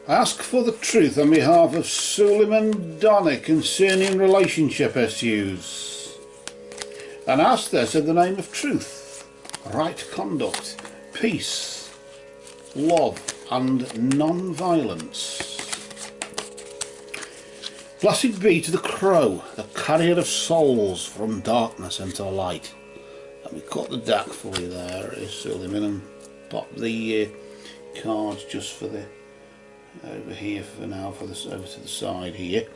Ask for the truth on behalf of Sulaiman Donna concerning relationship issues. And ask this in the name of truth, right conduct, peace, love and non-violence. Blessed be to the crow, the carrier of souls from darkness into light. Let me cut the deck for you there, Sulaiman, and pop the cards just for the over here for now, for this over to the side here.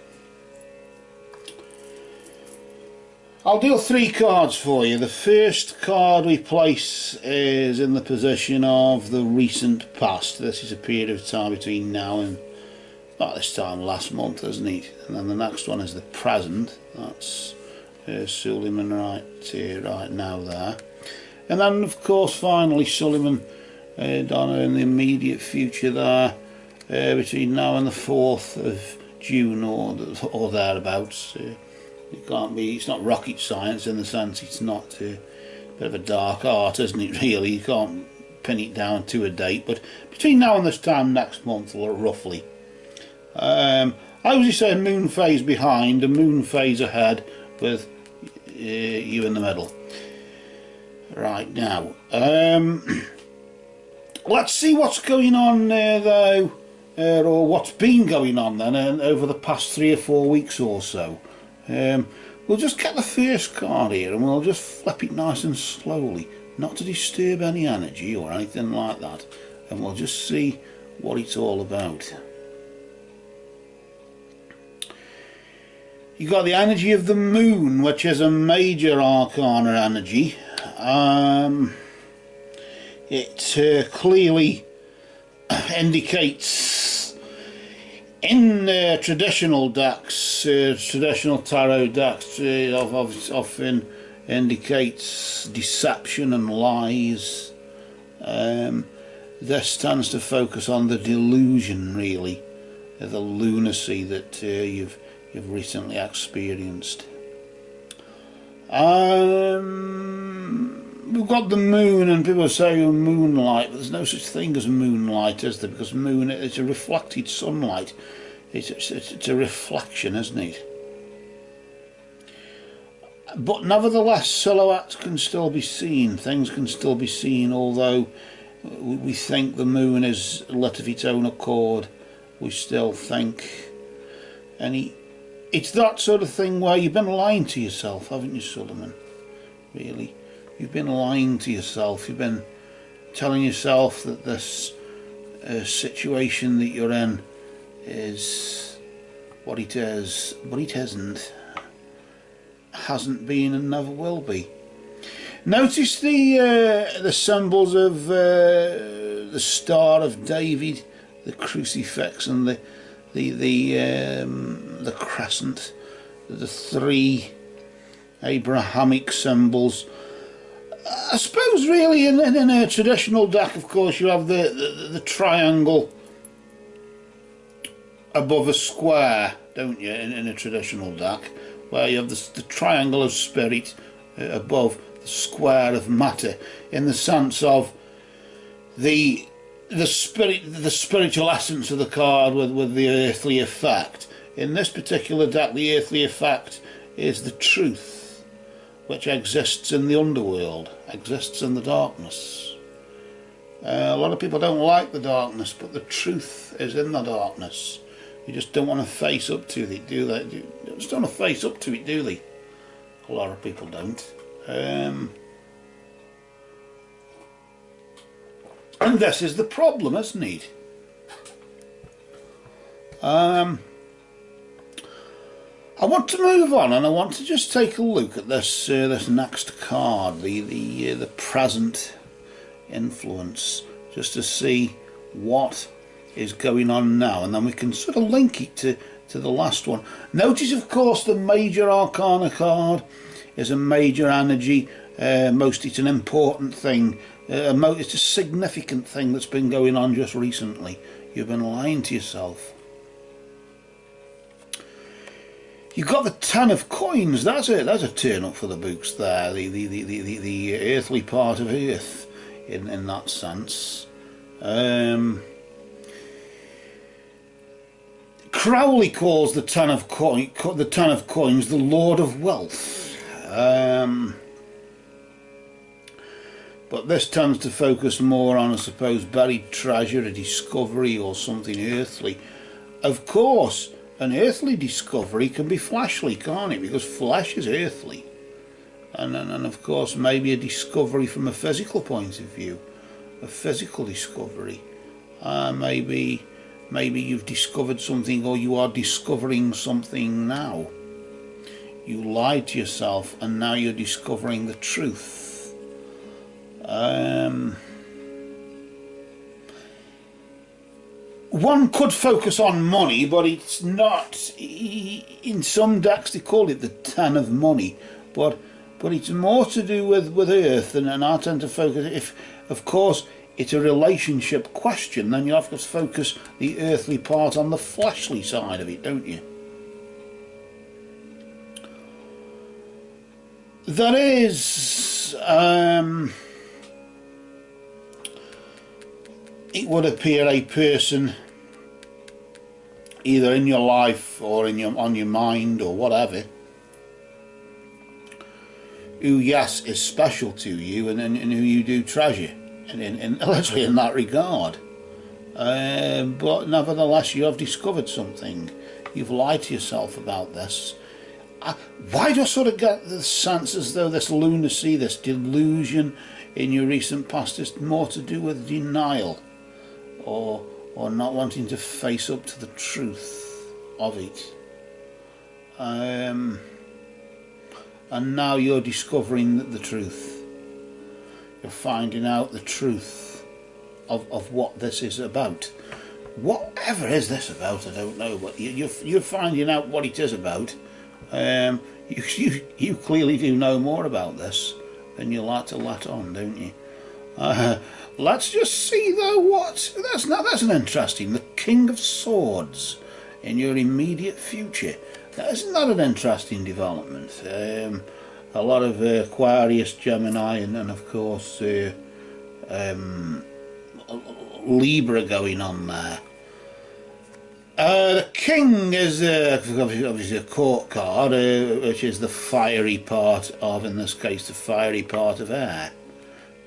I'll deal 3 cards for you. The first card we place is in the position of the recent past. This is a period of time between now and about this time last month, isn't it? And then the next one is the present. That's Sulaiman right now there. And then of course finally Sulaiman Donna in the immediate future there, between now and the 4th of June or thereabouts. It can't be, it's not rocket science in the sense it's not a bit of a dark art, isn't it really? You can't pin it down to a date, but between now and this time next month, roughly. I usually say a moon phase behind, a moon phase ahead, with you in the middle. Right now, let's see what's going on though, or what's been going on then over the past 3 or 4 weeks or so. We'll just get the first card here and we'll just flip it nice and slowly, not to disturb any energy or anything like that, and we'll just see what it's all about. You've got the energy of the moon, which is a major arcana energy. It clearly indicates in traditional decks, traditional tarot decks, often indicates deception and lies. This tends to focus on the delusion, really, the lunacy that you've recently experienced. We've got the moon, and people say moonlight, but there's no such thing as moonlight, is there? Because moon, it's a reflected sunlight. It's a reflection, isn't it? But nevertheless, silhouettes can still be seen, things can still be seen, although we think the moon is lit of its own accord. We still think it's that sort of thing where you've been lying to yourself, haven't you, Sulaiman? Really, you've been lying to yourself. You've been telling yourself that this situation that you're in is what it is, but it isn't. Hasn't been and never will be. Notice the symbols of the Star of David, the crucifix, and the crescent, the 3 Abrahamic symbols. I suppose really in a traditional deck, of course, you have the triangle above a square, don't you, in a traditional deck, where you have the triangle of spirit above the square of matter, in the sense of the spiritual essence of the card with the earthly effect. In this particular deck, the earthly effect is the truth, which exists in the underworld, exists in the darkness. A lot of people don't like the darkness, but the truth is in the darkness. You just don't want to face up to it, do they? They just don't want to face up to it, do they? A lot of people don't. And this is the problem, isn't it? I want to move on, and I want to just take a look at this this next card, the present influence, just to see what is going on now, and then we can sort of link it to the last one. Notice, of course, the major arcana card is a major energy. It's an important thing. It's a significant thing that's been going on just recently. You've been lying to yourself. You've got the 10 of coins. That's a turn up for the books there. The earthly part of earth, in that sense. Crowley calls the Ten of Coins the Lord of Wealth. But this tends to focus more on, I suppose, buried treasure, a discovery or something earthly. Of course, an earthly discovery can be fleshly, can't it? Because flesh is earthly. And of course, maybe a discovery from a physical point of view, a physical discovery. Maybe you've discovered something, or you are discovering something now. You lied to yourself and now you're discovering the truth. One could focus on money, but it's not. In some decks they call it the Ten of Money, but it's more to do with earth, and I tend to focus. If, of course, it's a relationship question, then you have to focus the earthly part on the fleshly side of it, don't you? That is, it would appear a person either in your life or on your mind or whatever, who, yes, is special to you and who you do treasure, and literally in that regard. But nevertheless, you have discovered something. You've lied to yourself about this. Why do I sort of get the sense as though this lunacy, this delusion in your recent past is more to do with denial, or not wanting to face up to the truth of it? And now you're discovering the truth. You're finding out the truth of what this is about. Whatever is this about, I don't know, but you're finding out what it is about. You clearly do know more about this than you like to let on, don't you? Let's just see though that's an interesting, the King of Swords in your immediate future. Isn't that an interesting development? A lot of Aquarius, Gemini, and of course Libra going on there. The King is obviously a court card, which is the fiery part of, in this case, the fiery part of air,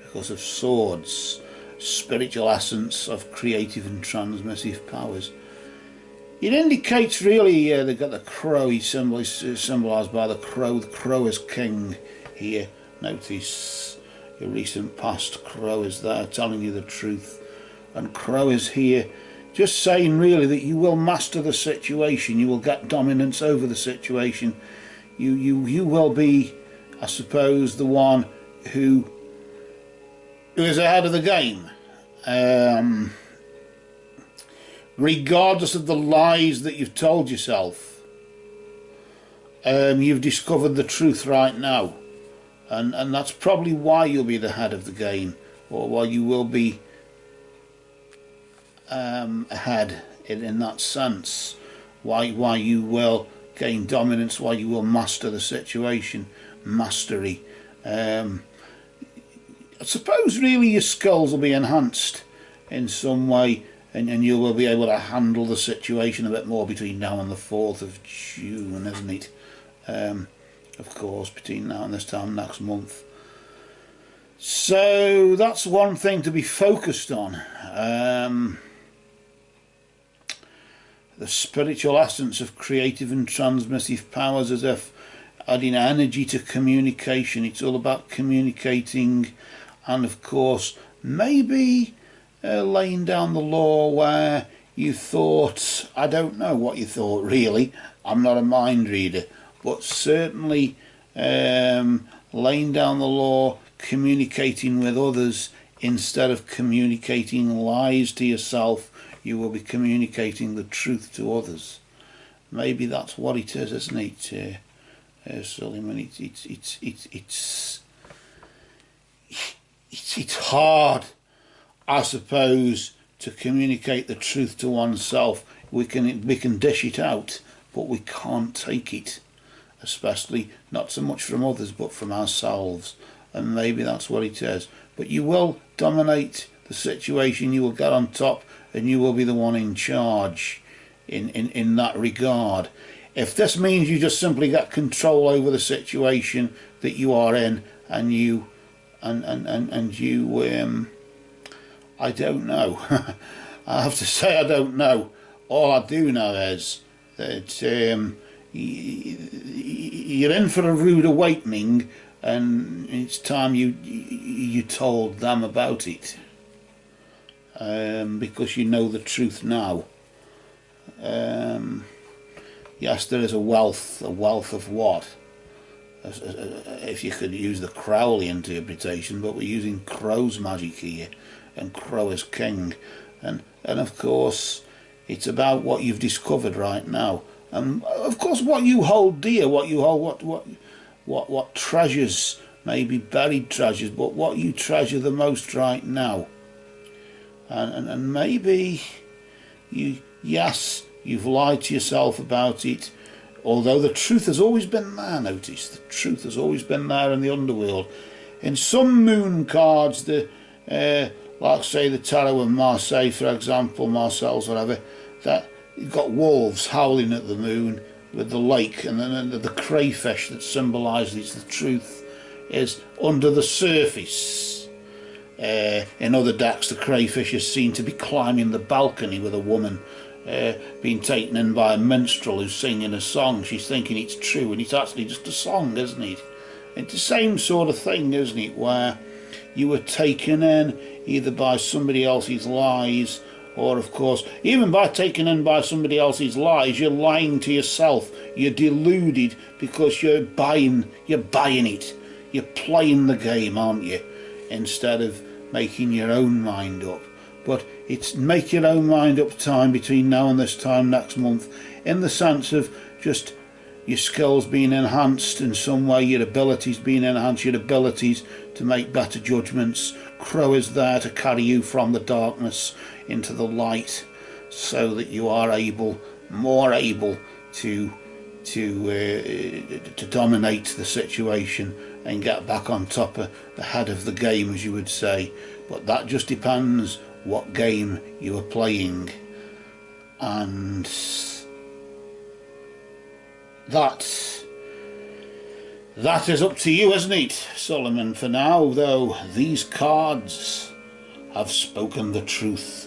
because of swords, spiritual essence of creative and transmissive powers. It indicates really, they've got the crow, he's symbolised by the crow. The crow is king here. Notice your recent past, crow is there telling you the truth, and crow is here just saying really that you will master the situation, you will get dominance over the situation, you will be, I suppose, the one who is ahead of the game. Regardless of the lies that you've told yourself, you've discovered the truth right now, and that's probably why you'll be the head of the game, or why you will be ahead in that sense, why you will gain dominance, why you will master the situation, mastery. I suppose really your skills will be enhanced in some way, and you will be able to handle the situation a bit more between now and the 4th of June, isn't it? Of course, between now and this time next month. So that's one thing to be focused on. The spiritual essence of creative and transmissive powers, as if adding energy to communication. It's all about communicating, and of course maybe laying down the law where you thought, I don't know what you thought really, I'm not a mind reader, but certainly laying down the law, communicating with others instead of communicating lies to yourself. You will be communicating the truth to others. Maybe that's what it is, isn't it, Sulaiman? It's hard, I suppose, to communicate the truth to oneself. We can dish it out, but we can't take it, especially not so much from others, but from ourselves. And maybe that's what it is. But you will dominate the situation. You will get on top, and you will be the one in charge. in that regard. If this means you just simply get control over the situation that you are in, and you I don't know. I have to say I don't know. All I do know is that you're in for a rude awakening, and it's time you told them about it, because you know the truth now. Yes, there is a wealth of what? If you could use the Crowley interpretation, but we're using Crow's magic here, and Crow as king, and of course it's about what you've discovered right now, and of course what you hold dear, what treasures, maybe buried treasures, but what you treasure the most right now, and maybe you've lied to yourself about it. Although the truth has always been there, notice, the truth has always been there in the underworld. In some moon cards, like say the Tarot of Marseille, for example, Marseille's, whatever, that you've got wolves howling at the moon with the lake, and then the crayfish that symbolises the truth is under the surface. In other decks, the crayfish is seen to be climbing the balcony with a woman being taken in by a minstrel who's singing a song. She's thinking it's true, and it's actually just a song, isn't it? It's the same sort of thing, isn't it, where you were taken in either by somebody else's lies, or of course, even by taken in by somebody else's lies, you're lying to yourself. You're deluded because you're buying it. You're playing the game, aren't you? Instead of making your own mind up. But it's make your own mind up time between now and this time next month, in the sense of just your skills being enhanced in some way, your abilities being enhanced, your abilities to make better judgments. Crow is there to carry you from the darkness into the light, so that you are more able to dominate the situation and get back on top of the head of the game, as you would say. But that just depends what game you are playing, and that is up to you, isn't it, Sulaiman? For now, though, these cards have spoken the truth.